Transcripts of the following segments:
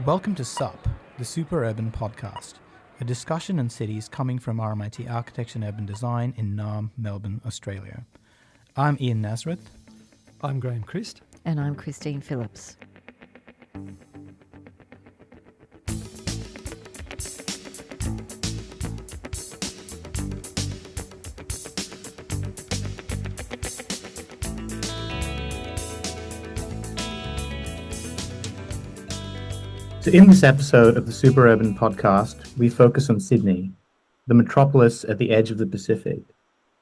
Welcome to SUP, the Super Urban Podcast, a discussion on cities coming from RMIT Architecture and Urban Design in Naarm, Melbourne, Australia. I'm Ian Nazareth. I'm Graham Christ. And I'm Christine Phillips. So in this episode of the Super Urban Podcast, we focus on Sydney, the metropolis at the edge of the Pacific.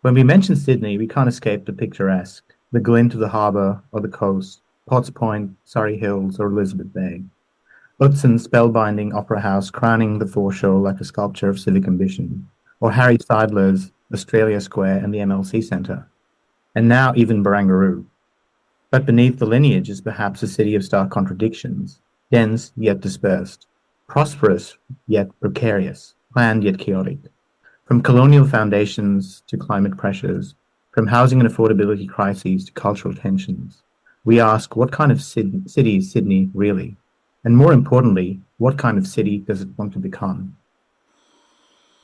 When we mention Sydney, we can't escape the picturesque, the glint of the harbour or the coast, Potts Point, Surry Hills or Elizabeth Bay. Utzon's spellbinding opera house crowning the foreshore like a sculpture of civic ambition, or Harry Seidler's Australia Square and the MLC Centre, and now even Barangaroo. But beneath the lineage is perhaps a city of stark contradictions, dense yet dispersed, prosperous yet precarious, planned yet chaotic. From colonial foundations to climate pressures, from housing and affordability crises to cultural tensions, we ask what kind of city is Sydney really? And more importantly, what kind of city does it want to become?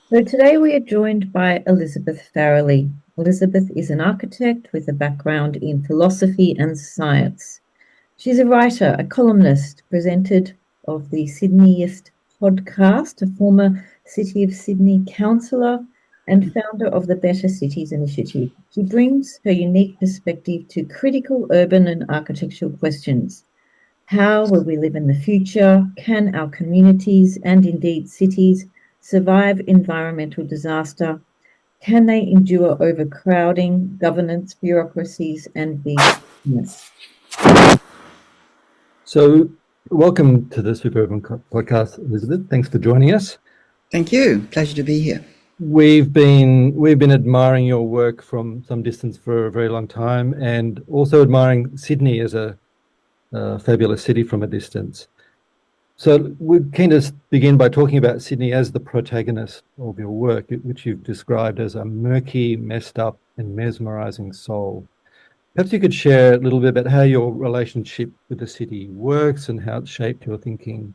So today we are joined by Elizabeth Farrelly. Elizabeth is an architect with a background in philosophy and science. She's a writer, a columnist, presented of the Sydneyist podcast, a former City of Sydney councillor, and founder of the Better Cities Initiative. She brings her unique perspective to critical urban and architectural questions. How will we live in the future? Can our communities and indeed cities survive environmental disaster? Can they endure overcrowding, governance, bureaucracies, and business? So, welcome to the Super Urban Podcast, Elizabeth. Thanks for joining us. Thank you. Pleasure to be here. We've been admiring your work from some distance for a very long time, and also admiring Sydney as a fabulous city from a distance. So, we're keen to begin by talking about Sydney as the protagonist of your work, which you've described as a murky, messed up, and mesmerizing soul. Perhaps you could share a little bit about how your relationship with the city works and how it shaped your thinking.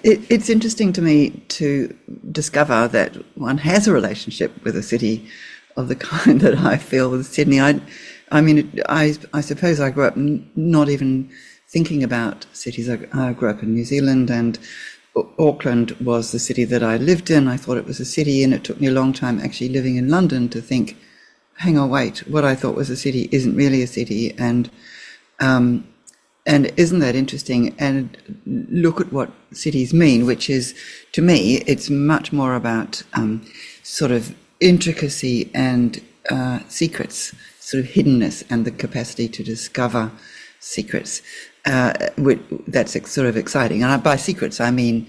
It's interesting to me to discover that one has a relationship with a city of the kind that I feel with Sydney. I suppose I grew up not even thinking about cities. I grew up in New Zealand, and Auckland was the city that I lived in. I thought it was a city, and it took me a long time actually living in London to think, hang on, wait, what I thought was a city isn't really a city. And isn't that interesting? And look at what cities mean, which is, to me, it's much more about sort of intricacy and secrets, sort of hiddenness and the capacity to discover secrets. That's sort of exciting. And by secrets, I mean,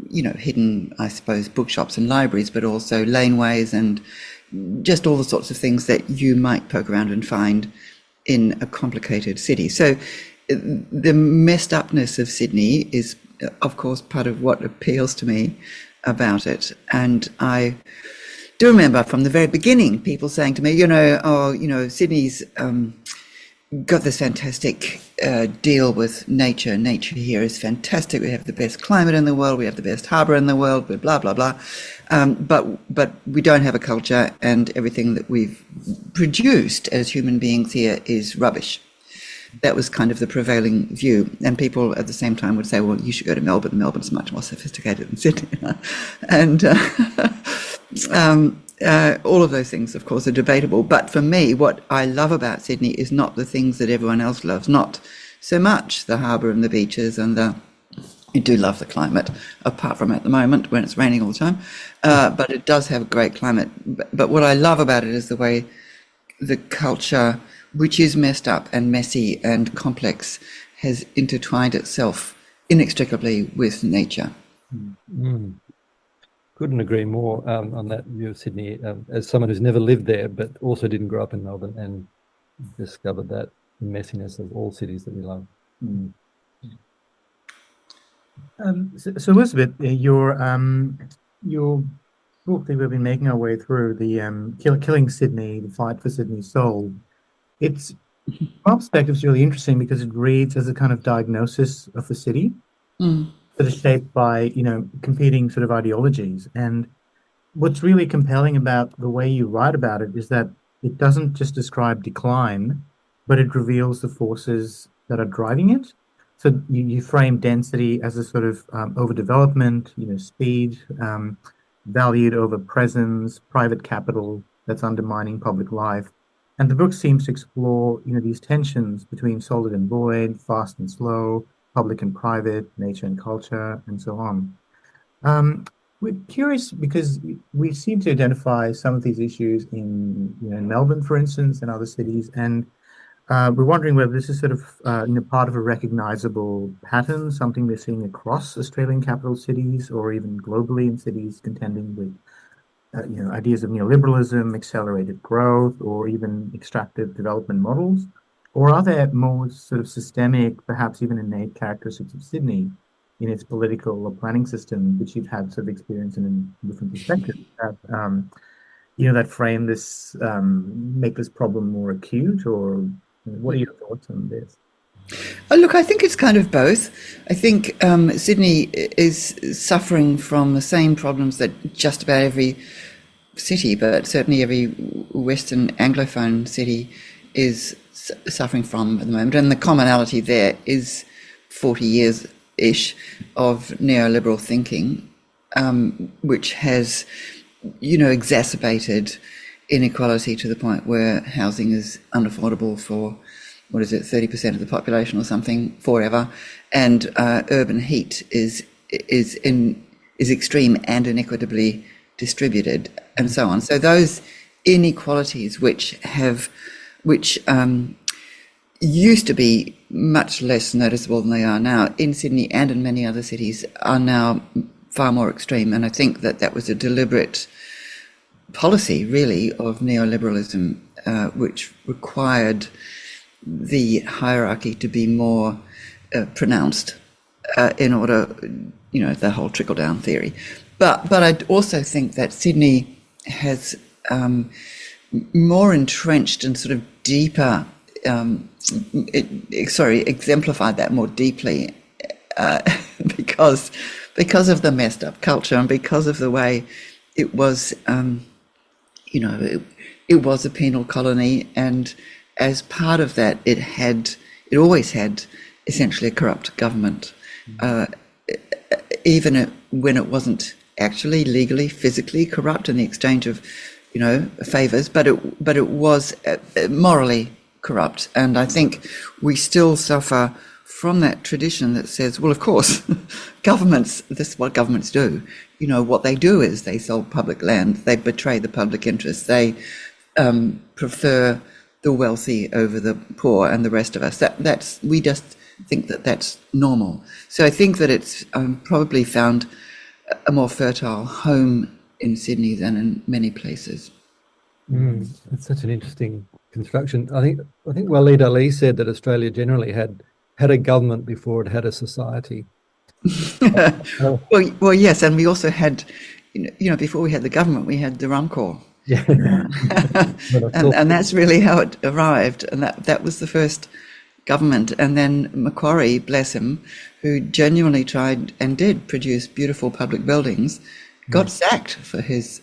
hidden, I suppose, bookshops and libraries, but also laneways and just all the sorts of things that you might poke around and find in a complicated city. So the messed upness of Sydney is, of course, part of what appeals to me about it. And I do remember from the very beginning people saying to me, Sydney's got this fantastic deal with nature. Nature here is fantastic. We have the best climate in the world. We have the best harbour in the world. Blah blah blah. But we don't have a culture, and everything that we've produced as human beings here is rubbish. That was kind of the prevailing view. And people at the same time would say, well, you should go to Melbourne. Melbourne's much more sophisticated than Sydney. And all of those things, of course, are debatable. But for me, what I love about Sydney is not the things that everyone else loves, not so much the harbour and the beaches and I do love the climate, apart from at the moment when it's raining all the time. But it does have a great climate. But what I love about it is the way the culture, which is messed up and messy and complex, has intertwined itself inextricably with nature. Mm. Couldn't agree more on that view of Sydney, as someone who's never lived there, but also didn't grow up in Melbourne and discovered that messiness of all cities that we love. Mm. So Elizabeth, your book that we've been making our way through, the Killing Sydney, the fight for Sydney's soul, it's my perspective is really interesting because it reads as a kind of diagnosis of the city that is shaped by, competing sort of ideologies. And what's really compelling about the way you write about it is that it doesn't just describe decline, but it reveals the forces that are driving it. So you frame density as a sort of overdevelopment, speed, valued over presence, private capital that's undermining public life. And the book seems to explore, these tensions between solid and void, fast and slow, public and private, nature and culture, and so on. We're curious because we seem to identify some of these issues in Melbourne, for instance, and other cities, and we're wondering whether this is sort of part of a recognizable pattern, something we're seeing across Australian capital cities or even globally in cities contending with ideas of neoliberalism, accelerated growth, or even extractive development models, or are there more sort of systemic, perhaps even innate characteristics of Sydney in its political or planning system, which you've had sort of experience in different perspectives that frame this, make this problem more acute, or what are your thoughts on this? Look, I think it's kind of both. I think Sydney is suffering from the same problems that just about every city, but certainly every Western Anglophone city is suffering from at the moment. And the commonality there is 40 years-ish of neoliberal thinking, which has, exacerbated inequality to the point where housing is unaffordable for, 30% of the population or something forever, and urban heat is extreme and inequitably distributed, and so on. So those inequalities, which used to be much less noticeable than they are now in Sydney and in many other cities, are now far more extreme. And I think that was a deliberate policy, really, of neoliberalism, which required the hierarchy to be more pronounced in order, the whole trickle-down theory. But I also think that Sydney has more entrenched and sort of deeper, exemplified that more deeply because of the messed up culture and because of the way it was, it was a penal colony, and as part of that, it always had essentially a corrupt government, even when it wasn't actually legally, physically corrupt in the exchange of, favors, but it was morally corrupt. And I think we still suffer from that tradition that says, well, of course, this is what governments do. What they do is they sell public land, they betray the public interest, they prefer the wealthy over the poor and the rest of us. We just think that that's normal. So I think that it's probably found a more fertile home in Sydney than in many places. That's such an interesting construction. I think Walid Ali said that Australia generally had a government before it had a society. Well, yes, and we also had, before we had the government, we had the Rum Corps. Yeah. and that's really how it arrived, and that was the first government. And then Macquarie, bless him, who genuinely tried and did produce beautiful public buildings, got sacked for his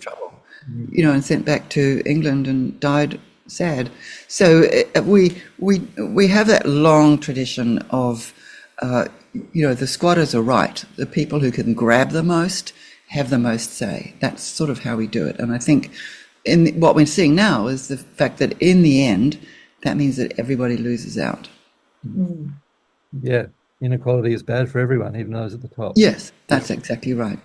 trouble, and sent back to England and died sad. So we have that long tradition of the squatters are right. The people who can grab the most have the most say. That's sort of how we do it. And I think what we're seeing now is the fact that in the end, that means that everybody loses out. Yeah, inequality is bad for everyone, even those at the top. Yes, that's exactly right.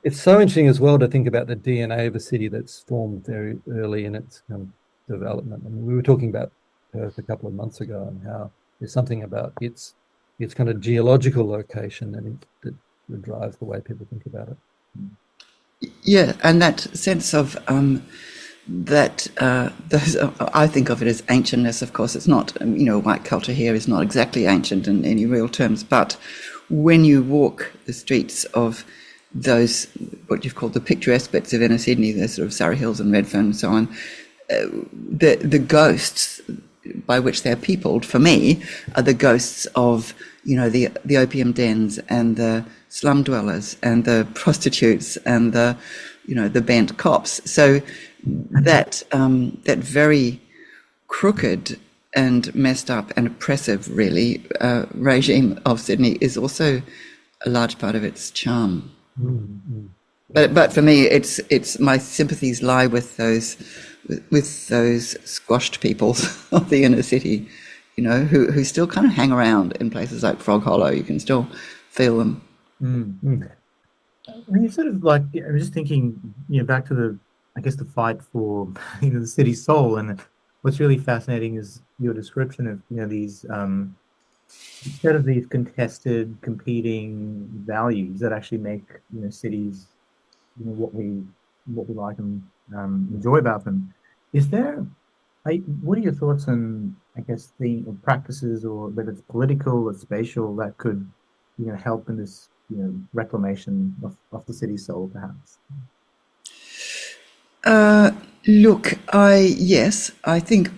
It's so interesting as well to think about the DNA of a city that's formed very early in its kind of development. I mean, we were talking about Perth a couple of months ago and how there's something about its kind of geological location and that would drive the way people think about it. Yeah, and that sense of I think of it as ancientness. Of course, it's not, white culture here is not exactly ancient in any real terms, but when you walk the streets of those, what you've called the picturesque bits of inner Sydney, the sort of Surry Hills and Redfern and so on, the ghosts by which they're peopled, for me, are the ghosts of, the opium dens and the slum dwellers and the prostitutes and the bent cops. So that very crooked and messed up and oppressive, really, regime of Sydney is also a large part of its charm. Mm-hmm. But for me, it's my sympathies lie with those squashed peoples of the inner city, who still kind of hang around in places like Frog Hollow. You can still feel them. Mm-hmm. When you sort of like, I'm just thinking, back to the fight for the city's soul, and what's really fascinating is your description of these instead of these contested, competing values that actually make cities what we like and enjoy about them. Is there? What are your thoughts on the practices, or whether it's political or spatial, that could help in this reclamation of the city's soul, perhaps? Look, yes, I think,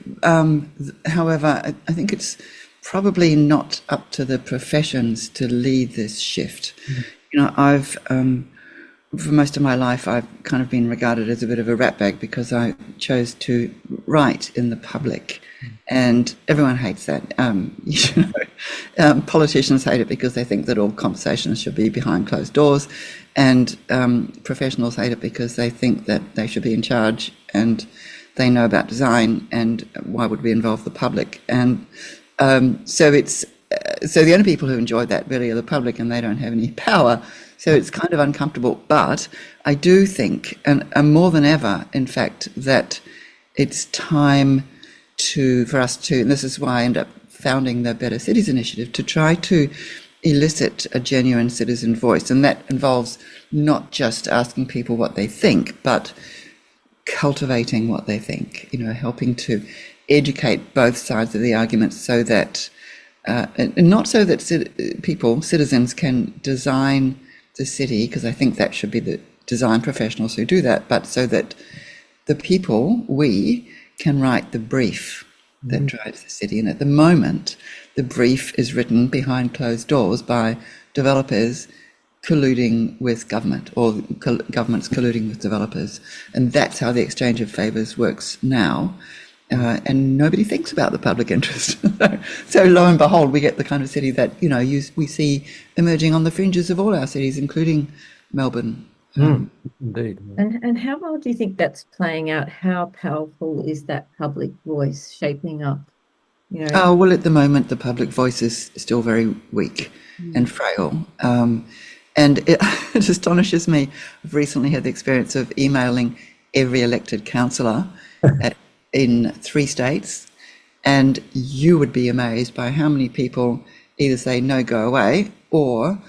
however, I think it's probably not up to the professions to lead this shift. I've, for most of my life, I've kind of been regarded as a bit of a ratbag because I chose to write in the public, and everyone hates that. Politicians hate it because they think that all conversations should be behind closed doors, and professionals hate it because they think that they should be in charge and they know about design, and why would we involve the public? And so the only people who enjoy that really are the public, and they don't have any power. So it's kind of uncomfortable. But I do think, and more than ever, in fact, that it's time for us to, and this is why I end up founding the Better Cities Initiative, to try to elicit a genuine citizen voice. And that involves not just asking people what they think, but cultivating what they think, helping to educate both sides of the argument, so that, and not so that citizens can design the city, because I think that should be the design professionals who do that, but so that the people, we, can write the brief that drives the city. And at the moment, the brief is written behind closed doors by developers colluding with government, or governments colluding with developers. And that's how the exchange of favours works now. And nobody thinks about the public interest. So lo and behold, we get the kind of city that, we see emerging on the fringes of all our cities, including Melbourne. Indeed. And how well do you think that's playing out? How powerful is that public voice shaping up? Oh, well, at the moment, the public voice is still very weak and frail. And it astonishes me. I've recently had the experience of emailing every elected councillor in 3 states, and you would be amazed by how many people either say, no, go away, or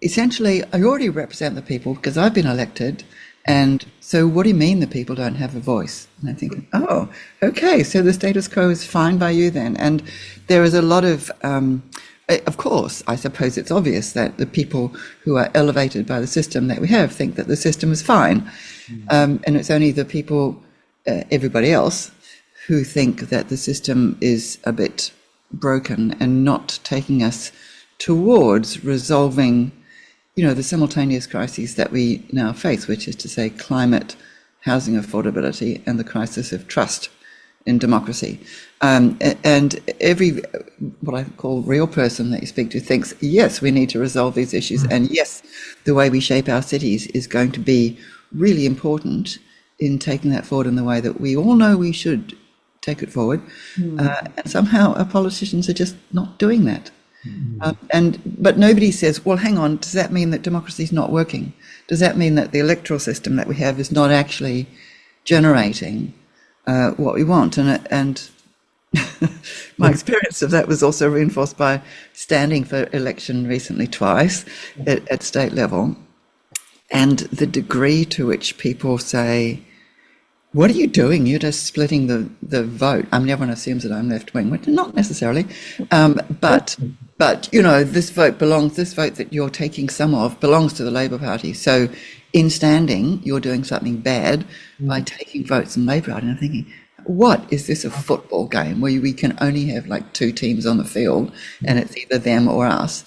essentially, I already represent the people because I've been elected, and so what do you mean the people don't have a voice? And I think, oh, okay, so the status quo is fine by you then. And there is a lot of course, I suppose it's obvious that the people who are elevated by the system that we have think that the system is fine. And it's only the people, everybody else, who think that the system is a bit broken and not taking us towards resolving, the simultaneous crises that we now face, which is to say climate, housing affordability, and the crisis of trust in democracy. And every, what I call real person that you speak to, thinks, yes, we need to resolve these issues. And yes, the way we shape our cities is going to be really important in taking that forward in the way that we all know we should take it forward. And somehow our politicians are just not doing that. But nobody says, well, hang on, does that mean that democracy is not working? Does that mean that the electoral system that we have is not actually generating what we want? And my experience of that was also reinforced by standing for election recently twice at state level, and the degree to which people say, what are you doing? You're just splitting the vote. I mean, everyone assumes that I'm left wing, which not necessarily. But this vote that you're taking some of belongs to the Labor Party. So in standing, you're doing something bad by taking votes in Labor Party. And I'm thinking, what is this, a football game where we can only have like 2 teams on the field and it's either them or us?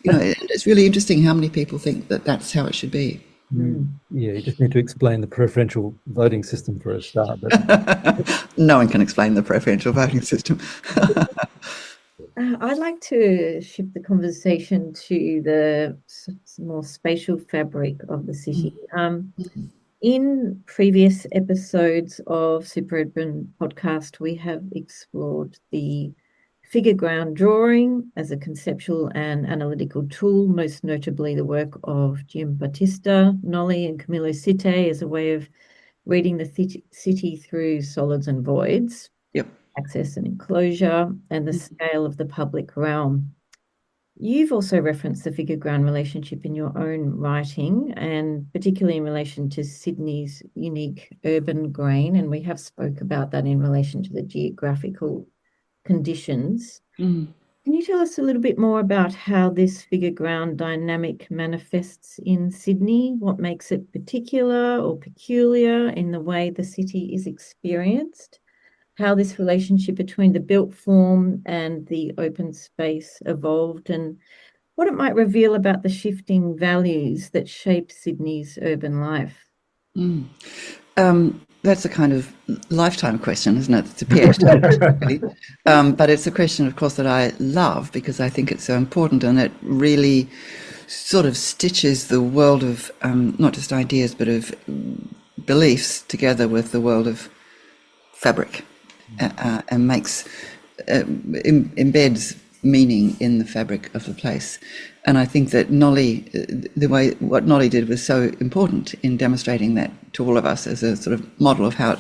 You know, it's really interesting how many people think that that's how it should be. Yeah, you just need to explain the preferential voting system for a start. But No one can explain the preferential voting system. I'd like to shift the conversation to the more spatial fabric of the city. In previous episodes of Super Urban Podcast, we have explored the figure ground drawing as a conceptual and analytical tool, most notably the work of Giambattista, Nolli, and Camillo Sitte as a way of reading the city through solids and voids. Yep. Access and enclosure, and the scale of the public realm. You've also referenced the figure ground relationship in your own writing, and particularly in relation to Sydney's unique urban grain, and we have spoke about that in relation to the geographical conditions. Can you tell us a little bit more about how this figure ground dynamic manifests in Sydney? What makes it particular or peculiar in the way the city is experienced? How this relationship between the built form and the open space evolved, and what it might reveal about the shifting values that shape Sydney's urban life. That's a kind of lifetime question, isn't it? It's a PhD, really. But it's a question, of course, that I love because I think it's so important, and it really sort of stitches the world of not just ideas but of beliefs together with the world of fabric. And makes embeds meaning in the fabric of the place. And I think that Nolli, what Nolli did was so important in demonstrating that to all of us as a sort of model of how it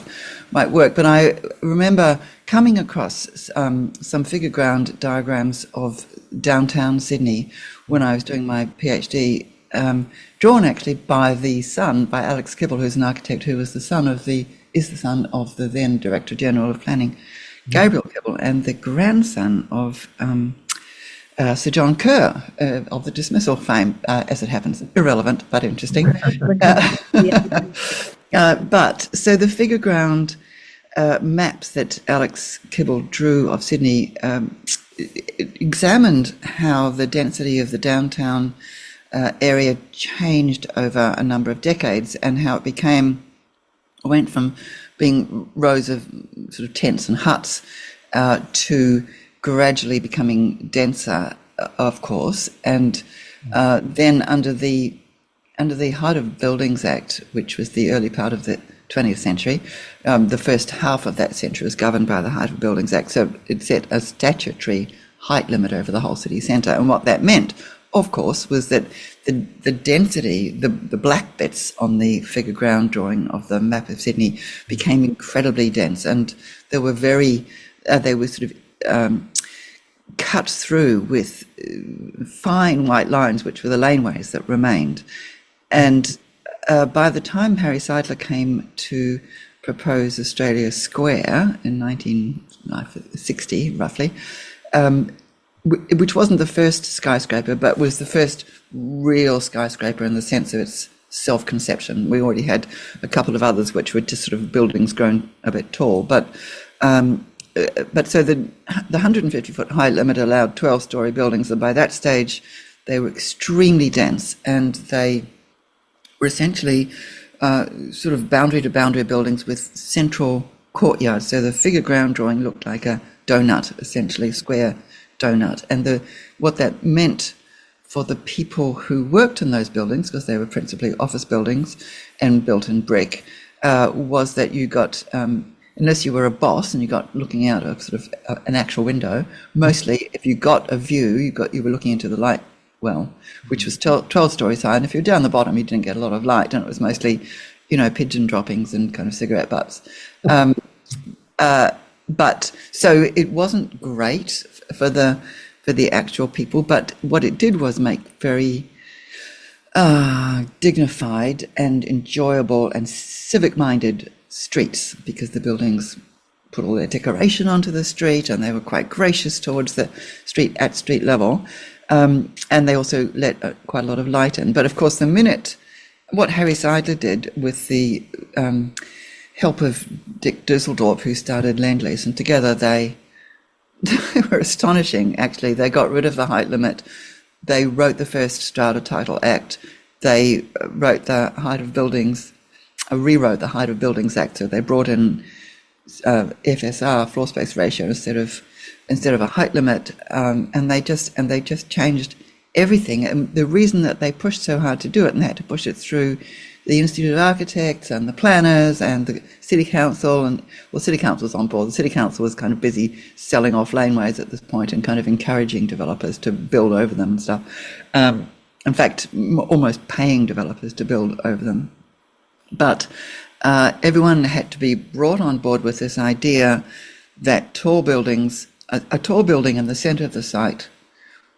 might work. But I remember coming across some figure ground diagrams of downtown Sydney when I was doing my PhD, drawn actually by Alex Kibble, who's an architect who was the son of the then Director General of Planning, Gabriel Kibble, and the grandson of Sir John Kerr of the dismissal fame, as it happens. Irrelevant, but interesting. But so the figure ground maps that Alex Kibble drew of Sydney examined how the density of the downtown area changed over a number of decades, and how it went from being rows of sort of tents and huts to gradually becoming denser, of course, and then under the Height of Buildings Act, which was the early part of the 20th century, the first half of that century was governed by the Height of Buildings Act, so it set a statutory height limit over the whole city centre, and what that meant, of course, was that the density, the black bits on the figure ground drawing of the map of Sydney became incredibly dense, and they were sort of cut through with fine white lines, which were the laneways that remained. And by the time Harry Seidler came to propose Australia Square in 1960, roughly, which wasn't the first skyscraper, but was the first real skyscraper in the sense of its self-conception. We already had a couple of others which were just sort of buildings grown a bit tall, but so the 150-foot height limit allowed 12-story buildings, and by that stage they were extremely dense, and they were essentially sort of boundary-to-boundary buildings with central courtyards. So the figure ground drawing looked like a donut, essentially, square donut. And what that meant for the people who worked in those buildings, because they were principally office buildings and built in brick, was that you got, unless you were a boss and you got looking out of sort of an actual window, mostly if you got a view, you were looking into the light well, which was 12 stories high, and if you were down the bottom you didn't get a lot of light, and it was mostly, pigeon droppings and kind of cigarette butts. But so it wasn't great for the actual people, but what it did was make very dignified and enjoyable and civic-minded streets, because the buildings put all their decoration onto the street, and they were quite gracious towards the street at street level, and they also let quite a lot of light in. But of course, what Harry Seidler did with help of Dick Dusseldorp, who started Lend-Lease, and together they were astonishing, actually. They got rid of the height limit. They wrote the first Strata Title Act. They wrote the height of buildings, rewrote the Height of Buildings Act. So they brought in FSR, floor space ratio, instead of a height limit, and they just changed everything. And the reason that they pushed so hard to do it, and they had to push it through the Institute of Architects and the planners and the City Council, and City Council was on board. The City Council was kind of busy selling off laneways at this point and kind of encouraging developers to build over them and stuff. In fact, almost paying developers to build over them. But everyone had to be brought on board with this idea that tall buildings, a tall building in the centre of the site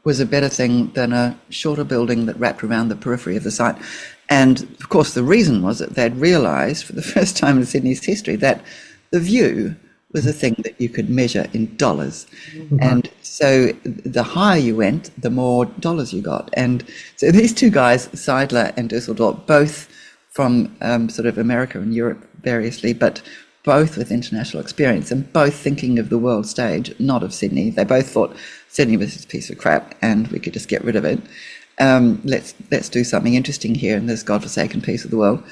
was a better thing than a shorter building that wrapped around the periphery of the site. And of course, the reason was that they'd realised for the first time in Sydney's history that the view was a thing that you could measure in dollars. Mm-hmm. And so the higher you went, the more dollars you got. And so these two guys, Seidler and Dusseldorp, both from sort of America and Europe variously, but both with international experience and both thinking of the world stage, not of Sydney. They both thought Sydney was this piece of crap and we could just get rid of it. Let's do something interesting here in this godforsaken piece of the world.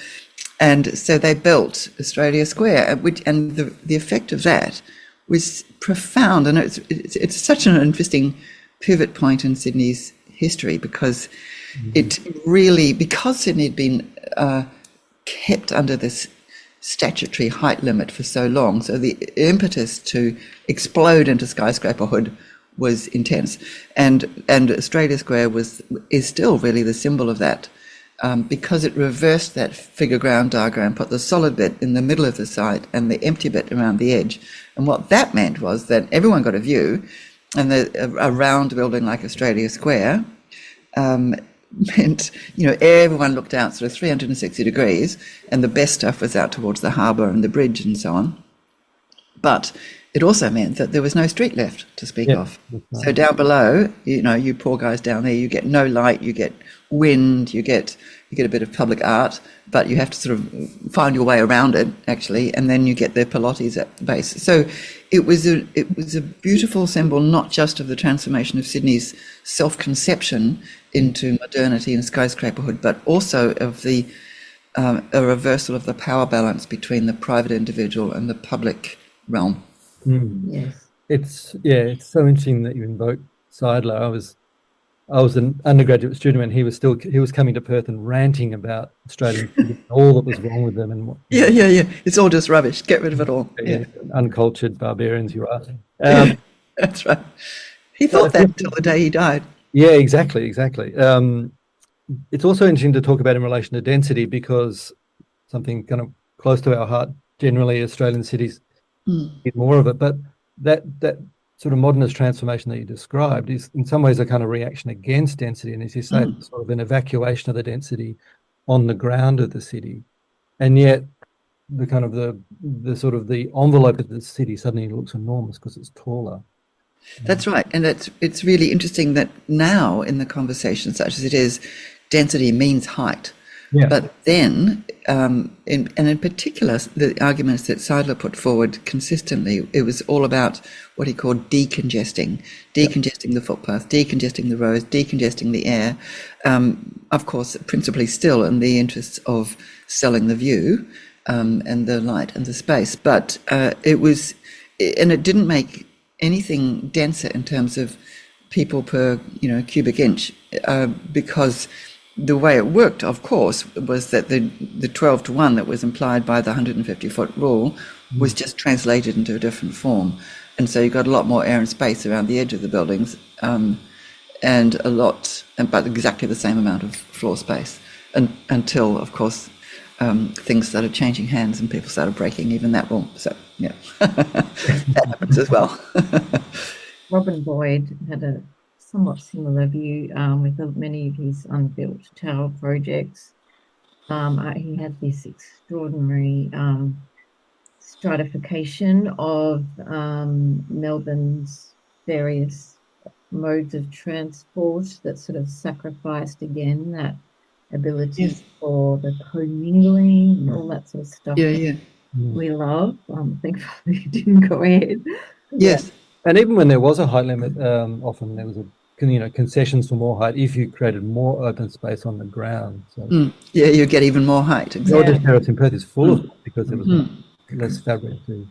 And so they built Australia Square, and the effect of that was profound. And it's such an interesting pivot point in Sydney's history, because it really, because Sydney had been kept under this statutory height limit for so long, so the impetus to explode into skyscraperhood was intense, and Australia Square is still really the symbol of that, because it reversed that figure ground diagram, put the solid bit in the middle of the site and the empty bit around the edge. And what that meant was that everyone got a view, and a round building like Australia Square meant, everyone looked out sort of 360 degrees, and the best stuff was out towards the harbour and the bridge and so on. But it also meant that there was no street left to speak of. Right. So down below, you poor guys down there, you get no light, you get wind, you get a bit of public art, but you have to sort of find your way around it, actually, and then you get the pilates at the base. So it was a beautiful symbol, not just of the transformation of Sydney's self-conception into modernity and skyscraperhood, but also of a reversal of the power balance between the private individual and the public realm. Yes, it's so interesting that you invoke Seidler. I was an undergraduate student when he was coming to Perth and ranting about Australian cities, all that was wrong with them, and it's all just rubbish. Get rid of it all. Uncultured barbarians you are. That's right. He thought that until the day he died. Yeah, exactly. It's also interesting to talk about in relation to density, because something kind of close to our heart, generally Australian cities need more of it, but that sort of modernist transformation that you described is in some ways a kind of reaction against density, and as you say, sort of an evacuation of the density on the ground of the city, and yet the kind of the sort of the envelope of the city suddenly looks enormous because it's taller. That's right, and it's really interesting that now in the conversation, such as it is, density means height. Yeah. But then, in particular, the arguments that Seidler put forward consistently, it was all about what he called decongesting the footpath, decongesting the roads, decongesting the air. Of course, principally still in the interests of selling the view and the light and the space. But it didn't make anything denser in terms of people per cubic inch, because the way it worked, of course, was that the 12-to-1 that was implied by the 150-foot rule was just translated into a different form. And so you got a lot more air and space around the edge of the buildings, but exactly the same amount of floor space. And until, of course, things started changing hands and people started breaking even that rule. So, yeah, that happens as well. Robin Boyd had a somewhat similar view with many of his unbuilt tower projects. He had this extraordinary stratification of Melbourne's various modes of transport that sort of sacrificed again that ability for the commingling and all that sort of stuff. we love. Thankfully, it didn't go ahead. Yes. And even when there was a height limit, often there was concessions for more height if you created more open space on the ground. So Yeah, you get even more height. Northern Terrace in Perth is full of it because there was less fabric too.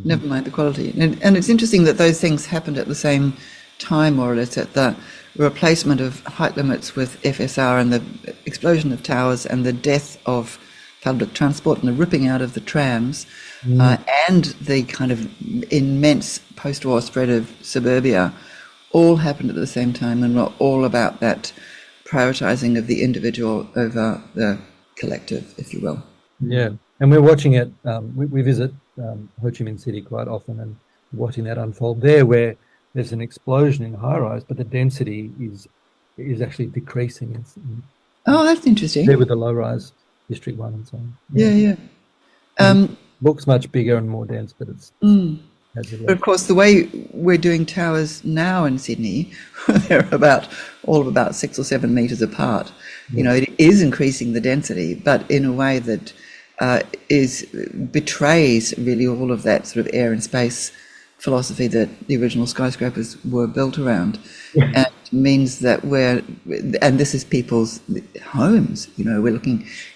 Never mind the quality. And it's interesting that those things happened at the same time, more or less, at the replacement of height limits with FSR and the explosion of towers and the death of public transport and the ripping out of the trams and the kind of immense post-war spread of suburbia all happened at the same time and were all about that prioritising of the individual over the collective, if you will. Yeah, and we're watching it. We visit Ho Chi Minh City quite often and watching that unfold there, where there's an explosion in high-rise, but the density is actually decreasing. Oh, that's interesting. There with the low-rise District 1 and so on. Yeah. Looks much bigger and more dense, but it's... But of course, the way we're doing towers now in Sydney, they're all about 6 or 7 metres apart. You know, it is increasing the density, but in a way that betrays really all of that sort of air and space philosophy that the original skyscrapers were built around, and means that and this is people's homes. You know,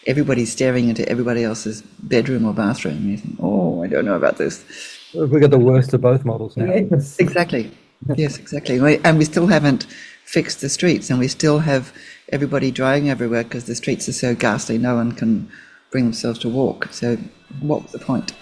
everybody's staring into everybody else's bedroom or bathroom, and you think, oh, I don't know about this. We've got the worst of both models now. Yes. Exactly. Yes, exactly. And we still haven't fixed the streets, and we still have everybody driving everywhere because the streets are so ghastly, no one can bring themselves to walk. So what was the point?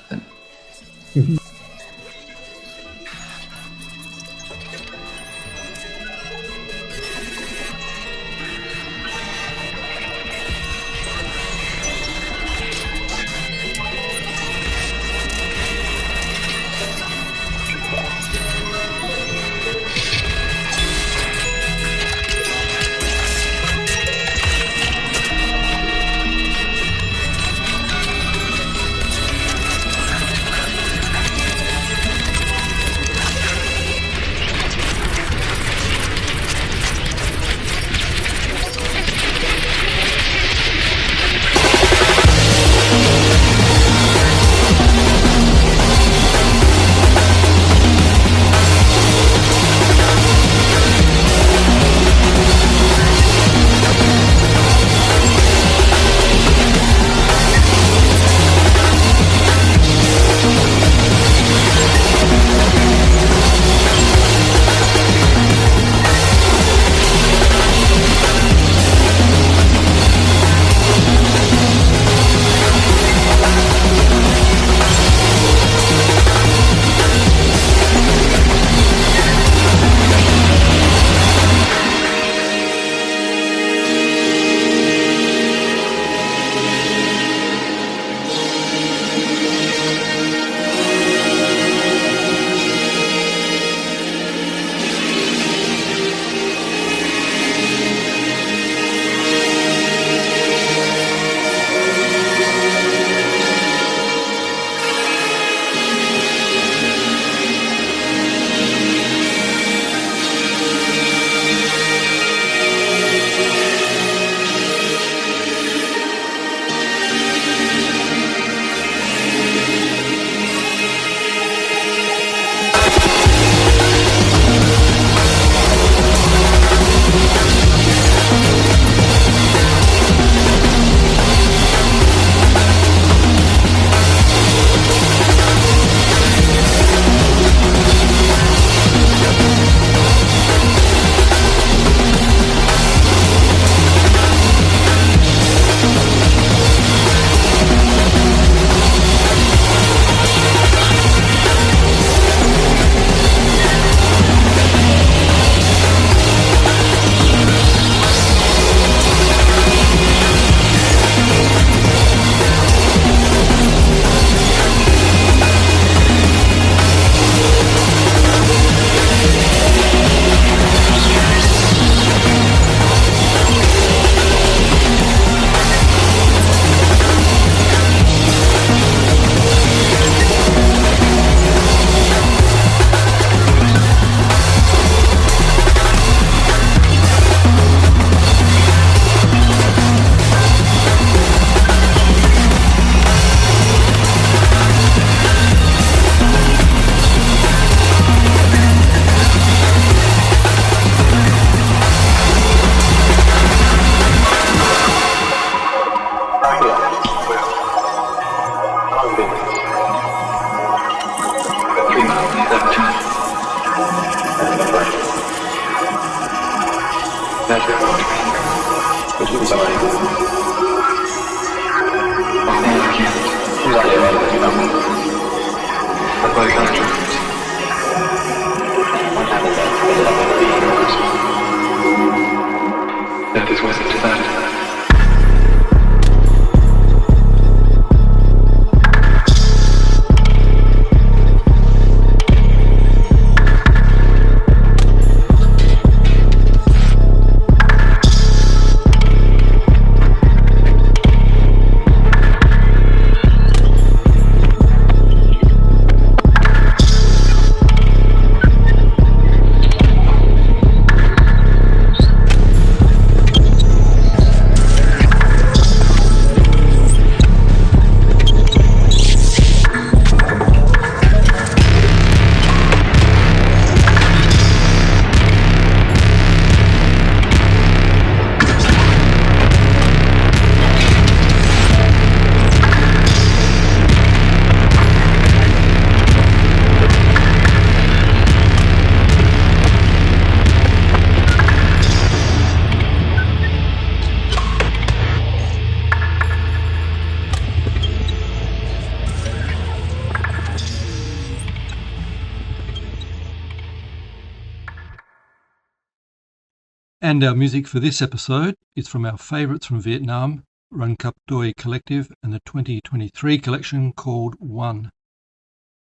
And our music for this episode is from our favourites from Vietnam, Run Cup Doi Collective, and the 2023 collection called One.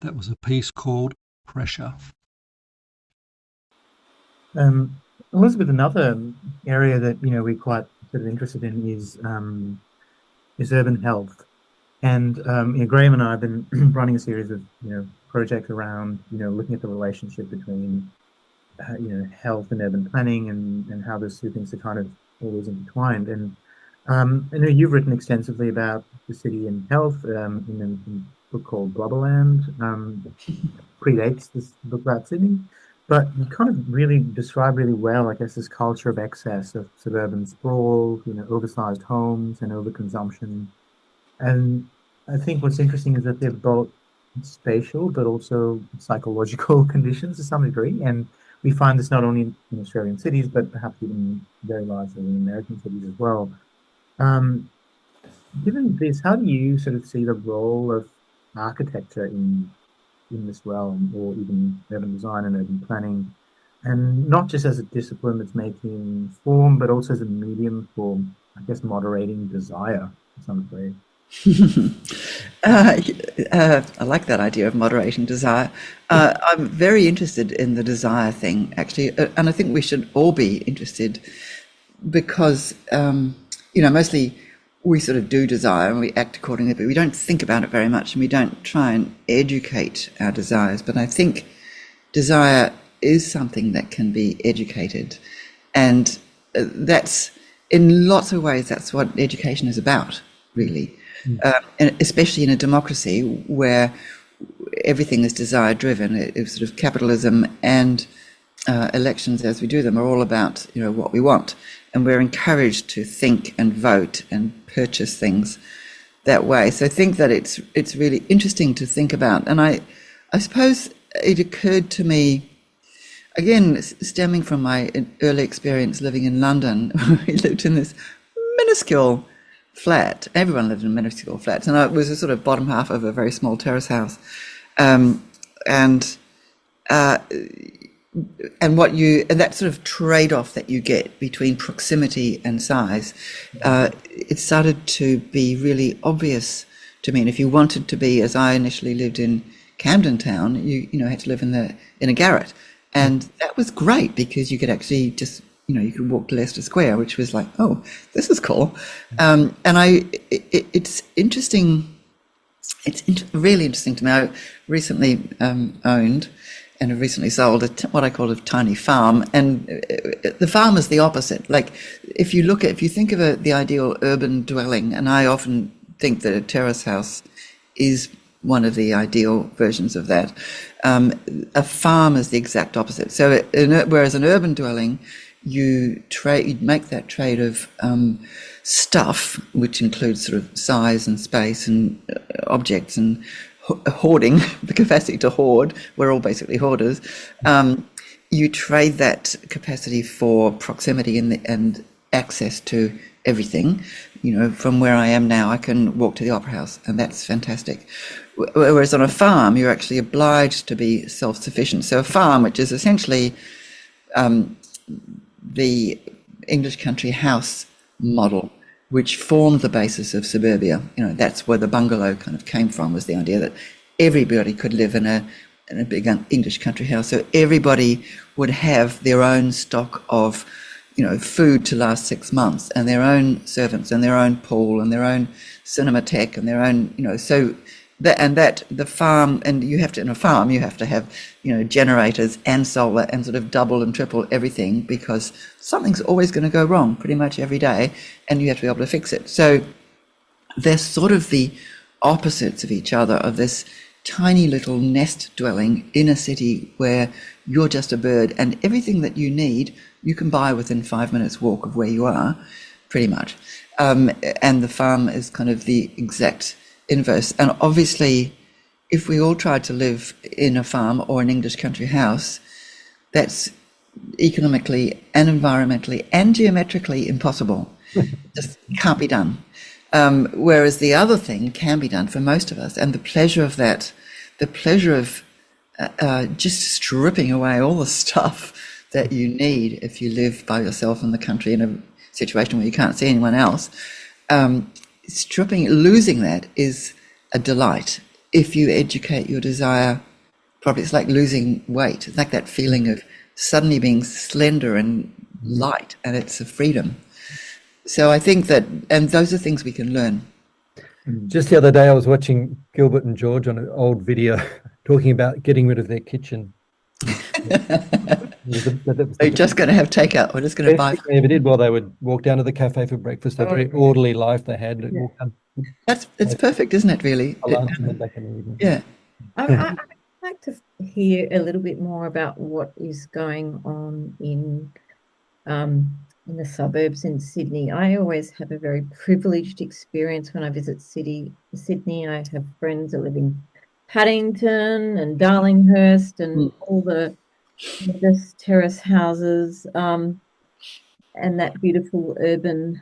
That was a piece called Pressure. Elizabeth, another area that we're quite sort of interested in is urban health, and Graham and I have been running a series of projects around looking at the relationship between health and urban planning, and how those two things are kind of always intertwined. And I know you've written extensively about the city and health in a book called Blubberland. Predates this book about Sydney, but you kind of really describe really well, I guess, this culture of excess, of suburban sprawl, oversized homes and overconsumption. And I think what's interesting is that they're both spatial but also psychological conditions to some degree, and we find this not only in Australian cities, but perhaps even very largely in American cities as well. Given this, how do you sort of see the role of architecture in this realm, or even urban design and urban planning, and not just as a discipline that's making form, but also as a medium for, I guess, moderating desire to some degree? I like that idea of moderating desire. I'm very interested in the desire thing, actually, and I think we should all be interested, because mostly we sort of do desire and we act accordingly, but we don't think about it very much, and we don't try and educate our desires. But I think desire is something that can be educated, and that's, in lots of ways, that's what education is about, really. And especially in a democracy where everything is desire driven. It's sort of capitalism and elections as we do them are all about what we want, and we're encouraged to think and vote and purchase things that way. So I think that it's really interesting to think about. And I suppose it occurred to me, again, stemming from my early experience living in London. We lived in this minuscule flat. Everyone lived in minuscule flats, and it was a sort of bottom half of a very small terrace house, and that sort of trade-off that you get between proximity and size, it started to be really obvious to me. And if you wanted to be, as I initially lived in Camden Town, you had to live in a garret, and that was great because you could actually just you could walk to Leicester Square, which was like, oh, this is cool. And it's interesting. It's really interesting to me. I recently owned and have recently sold what I call a tiny farm, and the farm is the opposite. Like, if you think of the ideal urban dwelling, and I often think that a terrace house is one of the ideal versions of that. A farm is the exact opposite. So whereas an urban dwelling, you make that trade of stuff, which includes sort of size and space and objects and hoarding, the capacity to hoard. We're all basically hoarders. you trade that capacity for proximity and access to everything. From where I am now, I can walk to the opera house, and that's fantastic. Whereas on a farm, you're actually obliged to be self-sufficient. So a farm, which is essentially the English country house model, which formed the basis of suburbia. That's where the bungalow kind of came from, was the idea that everybody could live in a big English country house. So everybody would have their own stock of, food to last 6 months, and their own servants, and their own pool, and their own cinematheque, and their own, so the farm, and in a farm, you have to have, generators and solar and sort of double and triple everything, because something's always going to go wrong pretty much every day, and you have to be able to fix it. So they're sort of the opposites of each other, of this tiny little nest dwelling in a city where you're just a bird, and everything that you need you can buy within 5 minutes walk of where you are, pretty much. And the farm is kind of the exact inverse. And obviously, if we all tried to live in a farm or an English country house, that's economically and environmentally and geometrically impossible. Just can't be done. Whereas the other thing can be done for most of us. And the pleasure of that, the pleasure of just stripping away all the stuff that you need if you live by yourself in the country in a situation where you can't see anyone else, losing that is a delight. If you educate your desire properly, it's like losing weight. It's like that feeling of suddenly being slender and light, and it's a freedom. So I think that, and those are things we can learn. Just the other day, I was watching Gilbert and George on an old video talking about getting rid of their kitchen. They're just going to have takeout. We're just going to buy. They ever did. Well, they would walk down to the cafe for breakfast. A very orderly life they had. Yeah. It's perfect, isn't it? Really. Yeah. I'd like to hear a little bit more about what is going on in the suburbs in Sydney. I always have a very privileged experience when I visit Sydney. I have friends that live in Paddington and Darlinghurst and all the terrace houses, and that beautiful urban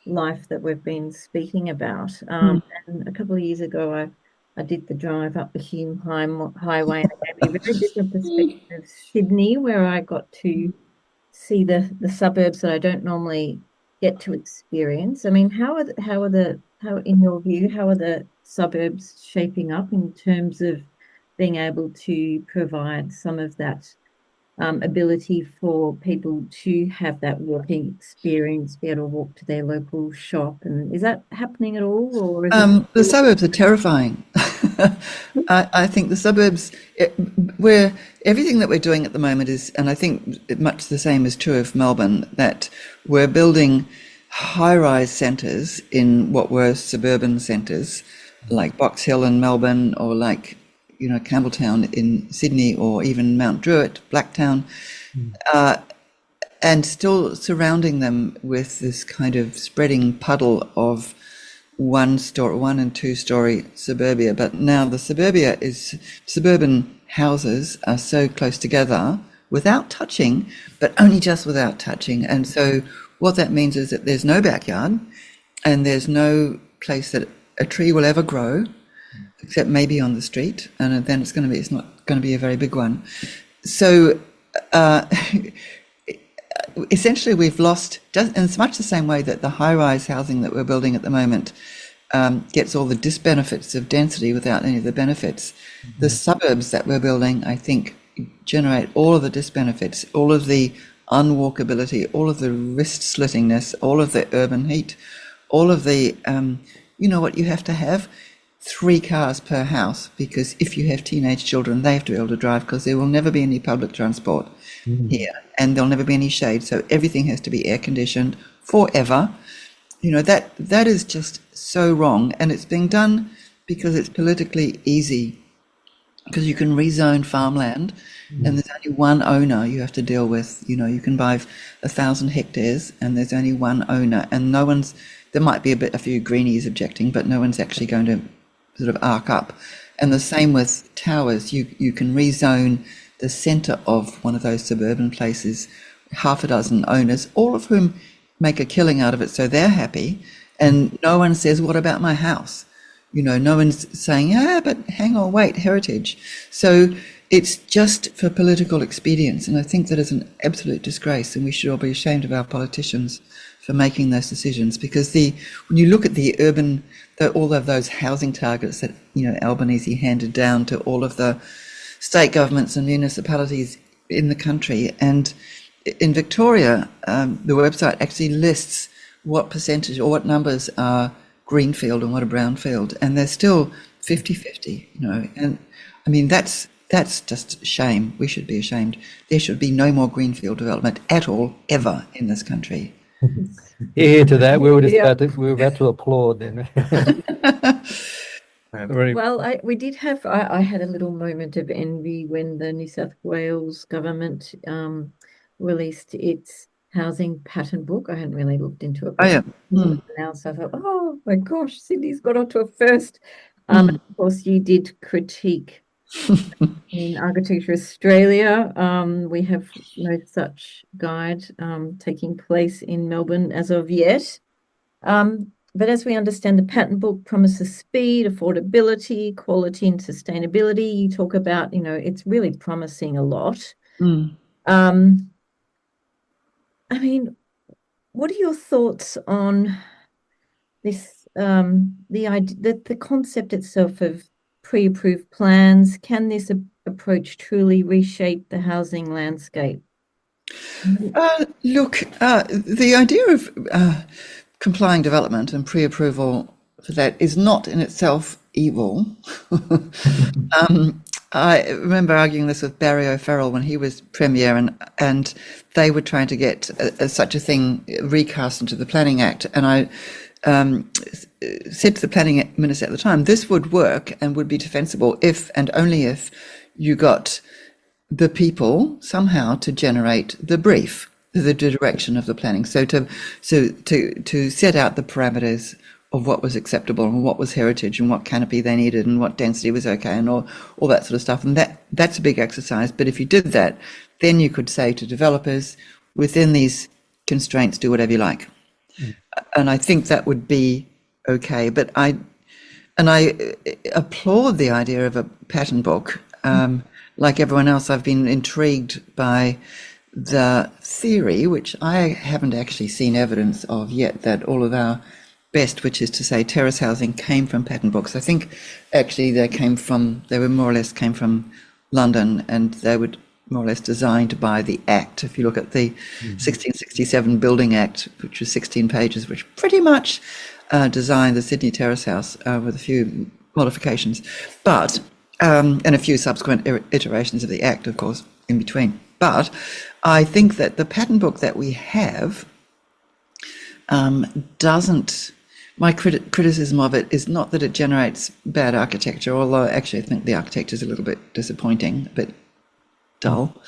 life that we've been speaking about. And a couple of years ago, I did the drive up the Hume Highway, and it gave me a very different perspective of Sydney, where I got to see the suburbs that I don't normally get to experience. I mean, how in your view, how are the suburbs shaping up in terms of being able to provide some of that ability for people to have that walking experience, be able to walk to their local shop? And is that happening at all, or is the suburbs are terrifying? I think the suburbs, where everything that we're doing at the moment is, and I think much the same is true of Melbourne, that we're building high-rise centres in what were suburban centres, like Box Hill in Melbourne, or like Campbelltown in Sydney, or even Mount Druitt, Blacktown, and still surrounding them with this kind of spreading puddle of one and two story suburbia. But now the suburban houses are so close together without touching, but only just without touching. And so what that means is that there's no backyard, and there's no place that a tree will ever grow, except maybe on the street, and then it's not going to be a very big one. So essentially we've lost, and it's much the same way that the high-rise housing that we're building at the moment gets all the disbenefits of density without any of the benefits. The suburbs that we're building, I think, generate all of the disbenefits, all of the unwalkability, all of the wrist slittingness, all of the urban heat, all of the, what you have to have? 3 cars per house, because if you have teenage children, they have to be able to drive, because there will never be any public transport here, and there'll never be any shade. So everything has to be air conditioned forever. That is just so wrong, and it's being done because it's politically easy, because you can rezone farmland, and there's only one owner you have to deal with. You can buy 1,000 hectares, and there's only one owner, and there might be a few greenies objecting, but no one's actually going to sort of arc up. And the same with towers. You can rezone the centre of one of those suburban places, half a dozen owners, all of whom make a killing out of it, so they're happy, and no one says, what about my house? No one's saying, but hang on, wait, heritage. So it's just for political expedience, and I think that is an absolute disgrace, and we should all be ashamed of our politicians for making those decisions, because when you look at the urban, all of those housing targets that Albanese handed down to all of the state governments and municipalities in the country, and in Victoria, the website actually lists what percentage or what numbers are greenfield and what are brownfield, and they're still 50-50, and I mean that's just a shame. We should be ashamed. There should be no more greenfield development at all, ever, in this country. Here to that, we were about to applaud then. Well, we did have. I had a little moment of envy when the New South Wales government released its housing pattern book. I hadn't really looked into it. Oh, yeah. Now, so I thought, oh my gosh, Sydney's got onto a first. Of course, you did critique in Architecture Australia. We have no such guide taking place in Melbourne as of yet. But as we understand, the pattern book promises speed, affordability, quality, and sustainability. You talk about, it's really promising a lot. I mean, what are your thoughts on this? The concept itself of pre-approved plans. Can this approach truly reshape the housing landscape? Look, the idea of complying development and pre-approval for that is not in itself evil. I remember arguing this with Barry O'Farrell when he was Premier, and they were trying to get such a thing recast into the Planning Act. And I said to the Planning Minister at the time, this would work and would be defensible if and only if you got the people somehow to generate the brief, the direction of the planning. So to set out the parameters of what was acceptable and what was heritage and what canopy they needed and what density was okay and all that sort of stuff. And that's a big exercise. But if you did that, then you could say to developers, within these constraints, do whatever you like. And I think that would be okay. But I applaud the idea of a pattern book. Like everyone else, I've been intrigued by the theory, which I haven't actually seen evidence of yet, that all of our best, which is to say terrace housing, came from pattern books. I think actually they were more or less came from London, and they were more or less designed by the Act. If you look at the 1667 Building Act, which was 16 pages, which pretty much designed the Sydney Terrace House with a few modifications, but and a few subsequent iterations of the Act, of course, in between. But I think that the pattern book that we have doesn't. My criticism of it is not that it generates bad architecture, although actually I think the architecture is a little bit disappointing, a bit dull,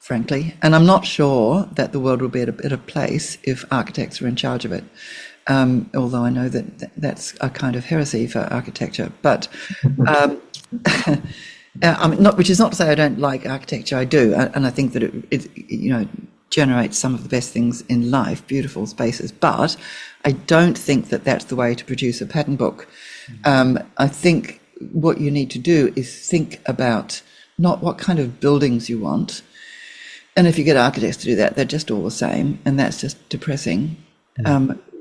frankly. And I'm not sure that the world would be at a better place if architects were in charge of it. Although I know that that's a kind of heresy for architecture. But which is not to say I don't like architecture. I do, and I think that it generates some of the best things in life, beautiful spaces. But I don't think that that's the way to produce a pattern book. I think what you need to do is think about not what kind of buildings you want, and if you get architects to do that, they're just all the same, and that's just depressing.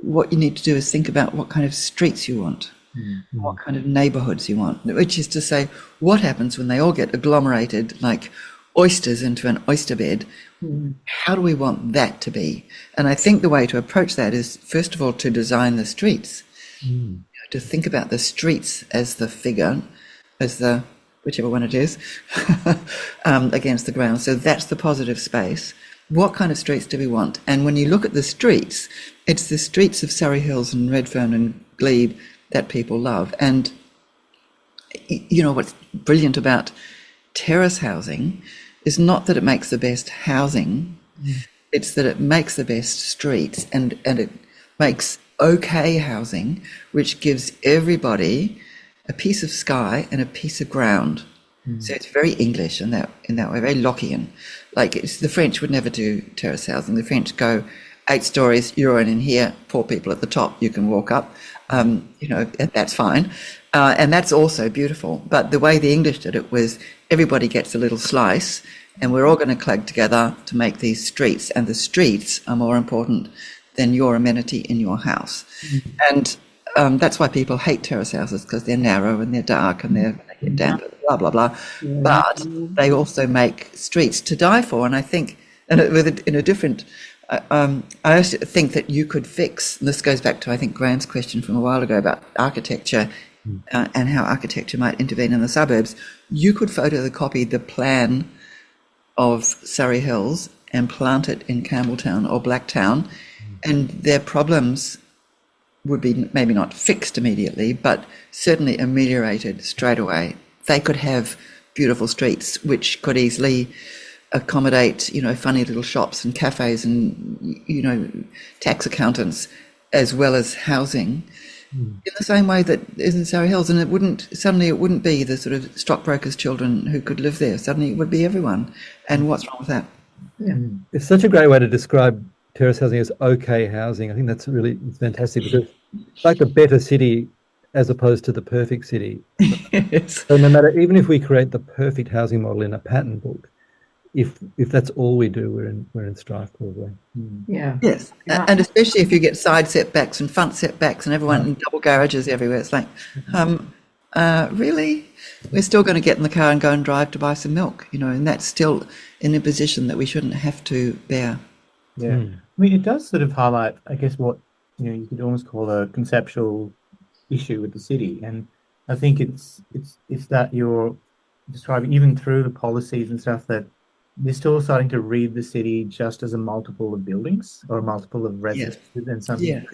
What you need to do is think about what kind of streets you want. What kind of neighborhoods you want, which is to say, what happens when they all get agglomerated like oysters into an oyster bed? How do we want that to be? And I think the way to approach that is, first of all, to design the streets, to think about the streets as the figure, as the whichever one it is, against the ground. So that's the positive space. What kind of streets do we want? And when you look at the streets, it's the streets of Surry Hills and Redfern and Glebe that people love. And what's brilliant about terrace housing is not that it makes the best housing, it's that it makes the best streets, and it makes okay housing, which gives everybody a piece of sky and a piece of ground. So it's very English in that way, very Lockean. Like the French would never do terrace housing. The French go 8 stories, you're in here, 4 people at the top, you can walk up. That's fine. And that's also beautiful. But the way the English did it was everybody gets a little slice and we're all going to club together to make these streets. And the streets are more important than your amenity in your house. And that's why people hate terrace houses, because they're narrow and they're dark and they get damp, blah, blah, blah. But they also make streets to die for. And I think, in a different... I also think that you could fix, and this goes back to, I think, Graham's question from a while ago about architecture and how architecture might intervene in the suburbs. You could photocopy the plan of Surry Hills and plant it in Campbelltown or Blacktown, and their problems would be maybe not fixed immediately, but certainly ameliorated straight away. They could have beautiful streets which could easily accommodate, funny little shops and cafes and, tax accountants, as well as housing, in the same way that is in Surry Hills. And it wouldn't be the sort of stockbrokers' children who could live there. Suddenly it would be everyone. And what's wrong with that? Yeah. It's such a great way to describe terrace housing as okay housing. I think that's really fantastic, because it's like the better city as opposed to the perfect city. Yes. So no matter, even if we create the perfect housing model in a pattern book, if that's all we do, we're in strife, probably. Yeah. Yes. And especially if you get side setbacks and front setbacks and everyone in double garages everywhere. It's like, really? We're still going to get in the car and go and drive to buy some milk, and that's still in a position that we shouldn't have to bear. Yeah. I mean, it does sort of highlight, I guess, what, you could almost call a conceptual issue with the city. And I think it's that you're describing, even through the policies and stuff, that they're still starting to read the city just as a multiple of buildings or a multiple of residents, and something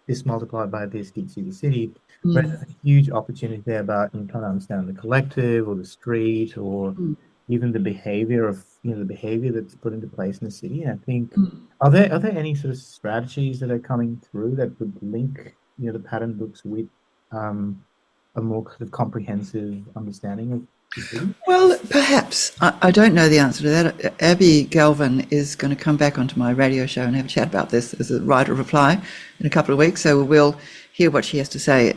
this multiplied by this gives you the city. But there's a huge opportunity there about trying to understand the collective or the street or even the behavior of the behavior that's put into place in the city. And I think are there any sort of strategies that are coming through that would link the pattern books with a more sort of comprehensive understanding of the city? Well, perhaps. I don't know the answer to that. Abby Galvin is going to come back onto my radio show and have a chat about this as a writer reply in a couple of weeks. So we'll hear what she has to say,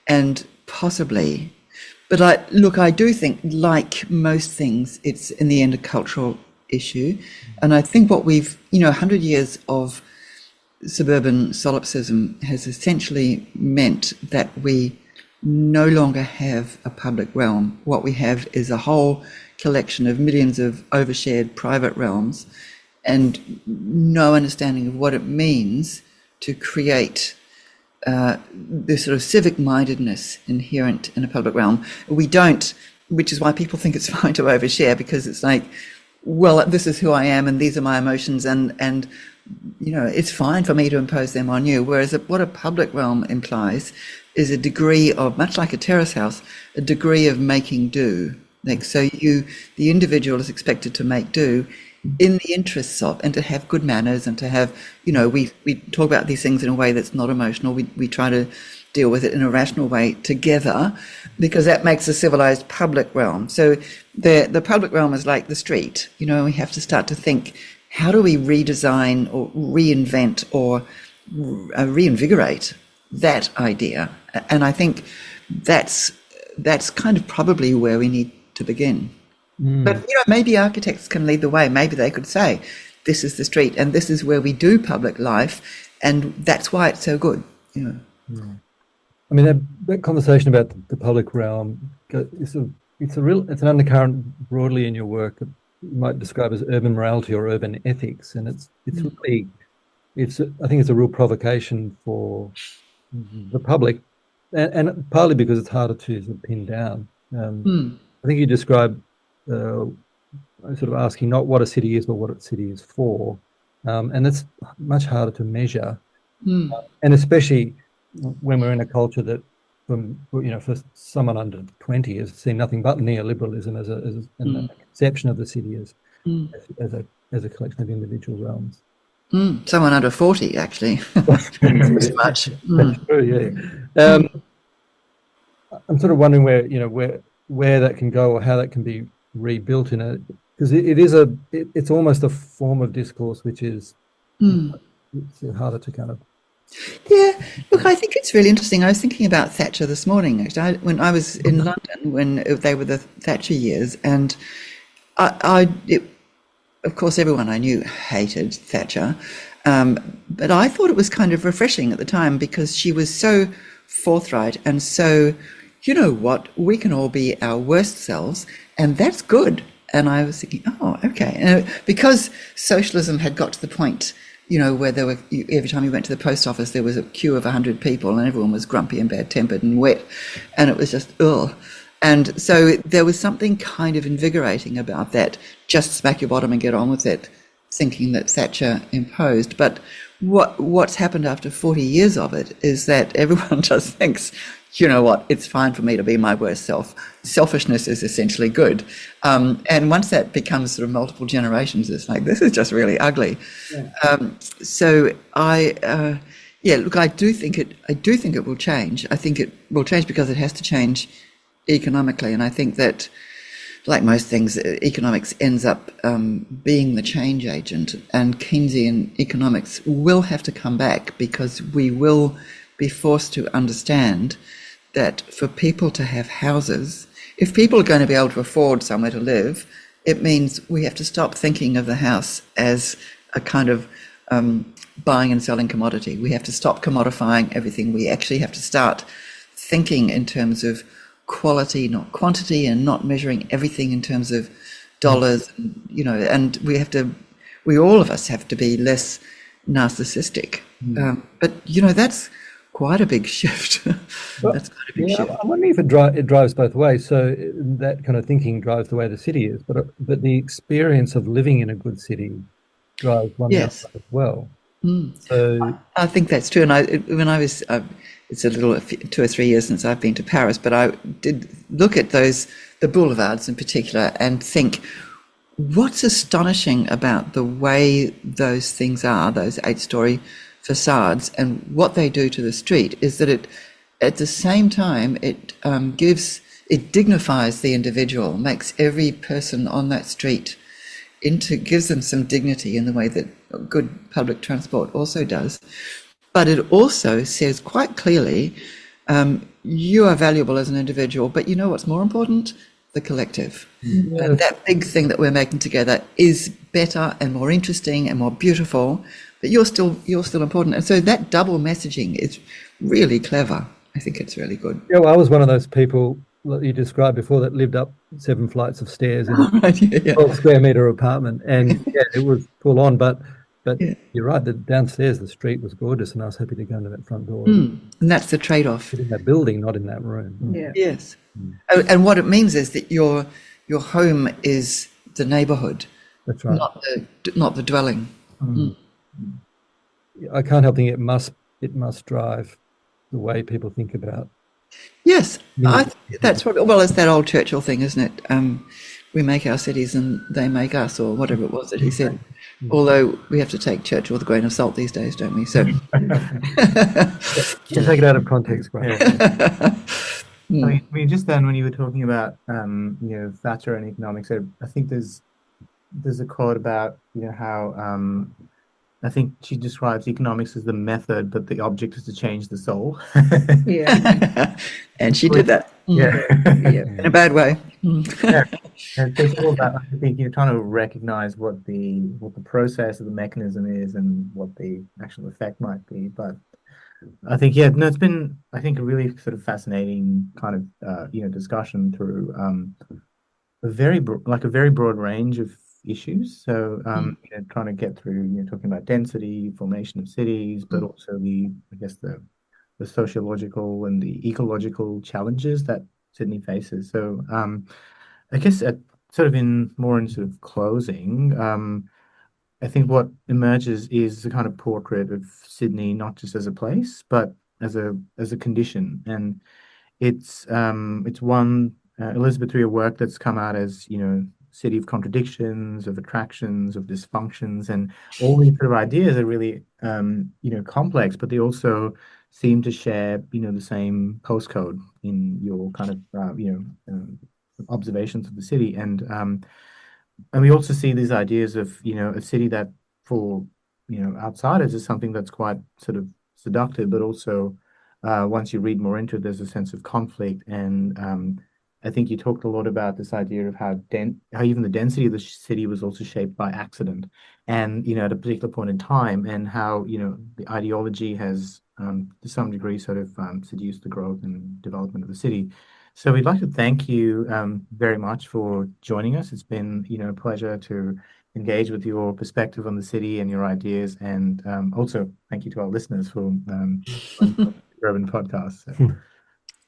and possibly. But I do think, like most things, it's in the end a cultural issue. And I think what we've, 100 years of suburban solipsism has essentially meant that we no longer have a public realm. What we have is a whole collection of millions of overshared private realms, and no understanding of what it means to create this sort of civic mindedness inherent in a public realm. We don't, which is why people think it's fine to overshare, because it's like, well, this is who I am and these are my emotions, and it's fine for me to impose them on you. Whereas what a public realm implies is a degree of, much like a terrace house, a degree of making do. Like, so the individual is expected to make do in the interests of, and to have good manners, and to have, we talk about these things in a way that's not emotional. We try to deal with it in a rational way together, because that makes a civilized public realm. So the public realm is like the street. We have to start to think, how do we redesign or reinvent or reinvigorate that idea? And I think that's kind of probably where we need to begin. But maybe architects can lead the way. Maybe they could say, this is the street and this is where we do public life, and that's why it's so good. I mean, that conversation about the public realm, it's an undercurrent broadly in your work. You might describe as urban morality or urban ethics, and it's really, I think it's a real provocation for the public, and partly because it's harder to sort of pin down. I think you describe sort of asking not what a city is, but what a city is for, and that's much harder to measure, and especially when we're in a culture that, for someone under 20, has seen nothing but neoliberalism as a conception of the city as a collection of individual realms. Someone under 40, actually. Pretty much. That's true, yeah. I'm sort of wondering where where that can go or how that can be rebuilt in a, because it's almost a form of discourse which is it's harder to kind of. Yeah, look, I think it's really interesting. I was thinking about Thatcher this morning, actually, when I was in London when they were the Thatcher years, and of course, everyone I knew hated Thatcher, but I thought it was kind of refreshing at the time because she was so forthright and so, you know what, we can all be our worst selves, and that's good. And I was thinking, oh, okay, because socialism had got to the point, you know, where there were, every time you went to the post office, there was a queue of 100 people and everyone was grumpy and bad-tempered and wet. And it was just, ugh. And so there was something kind of invigorating about that, just smack your bottom and get on with it, thinking that Thatcher imposed. But what's happened after 40 years of it is that everyone just thinks, you know what, it's fine for me to be my worst self. Selfishness is essentially good. And once that becomes sort of multiple generations, it's like, this is just really ugly. Yeah. So look, I do think it will change. I think it will change because it has to change economically. And I think that, like most things, economics ends up being the change agent, and Keynesian economics will have to come back because we will be forced to understand that for people to have houses, if people are going to be able to afford somewhere to live, it means we have to stop thinking of the house as a kind of buying and selling commodity. We have to stop commodifying everything. We actually have to start thinking in terms of quality, not quantity, and not measuring everything in terms of dollars, you know, and we all of us have to be less narcissistic. But, you know, that's quite a big shift. That's quite a big shift. I'm wondering if it drives both ways. So that kind of thinking drives the way the city is, but the experience of living in a good city drives one as well. So I think that's true. And when I was, it's a little 2 or 3 years since I've been to Paris, but I did look at the boulevards in particular, and think, what's astonishing about the way those things are, those 8-story facades, and what they do to the street is that it, at the same time, it dignifies the individual, makes every person on that street gives them some dignity in the way that good public transport also does. But it also says quite clearly, you are valuable as an individual, but you know what's more important? The collective. And that big thing that we're making together is better and more interesting and more beautiful, but you're still important. And so that double messaging is really clever. I think it's really good. Yeah, well, I was one of those people that you described before that lived up 7 flights of stairs in a 12 square meter apartment, and it was full on, but you're right, that downstairs the street was gorgeous, and I was happy to go into that front door. And that's the trade-off. In that building, not in that room. Yes. And what it means is that your home is the neighborhood. That's right. Not the dwelling. I can't help thinking it must drive the way people think about. Yes, that's what. Well, it's that old Churchill thing, isn't it? We make our cities and they make us, or whatever it was that he said. Although we have to take Churchill with a grain of salt these days, don't we? So just take it out of context, right? I mean, just then when you were talking about Thatcher and economics, I think there's a quote about how I think she describes economics as the method, but the object is to change the soul. And she did that. In a bad way. And it's all about, I think, you're trying to recognize what the process of the mechanism is and what the actual effect might be. But I think it's been, I think, a really sort of fascinating kind of discussion through a very broad range of issues. So trying to get through talking about density, formation of cities, but also the sociological and the ecological challenges that Sydney faces. So I guess in closing, I think what emerges is a kind of portrait of Sydney, not just as a place, but as a condition. And it's one Elizabeth, through your work, that's come out as city of contradictions, of attractions, of dysfunctions, and all these sort of ideas are really complex, but they also seem to share the same postcode in your kind of observations of the city, and we also see these ideas of a city that for outsiders is something that's quite sort of seductive, but also once you read more into it, there's a sense of conflict. And I think you talked a lot about this idea of how even the density of the city was also shaped by accident, and at a particular point in time, and how the ideology has to some degree sort of seduced the growth and development of the city. So we'd like to thank you very much for joining us. It's been a pleasure to engage with your perspective on the city and your ideas, and also thank you to our listeners for the Urban Podcast. So,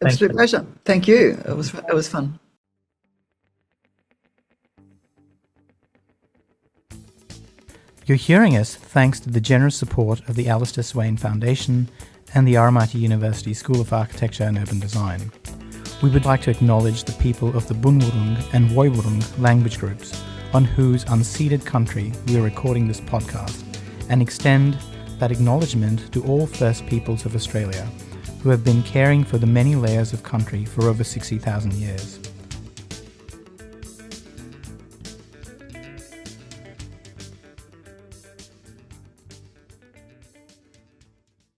Absolute pleasure. Thank you. It was fun. You're hearing us thanks to the generous support of the Alistair Swain Foundation and the Aramati University School of Architecture and Urban Design. We would like to acknowledge the people of the Bunwurrung and Woiwurrung language groups on whose unceded country we are recording this podcast, and extend that acknowledgement to all First Peoples of Australia who have been caring for the many layers of country for over 60,000 years.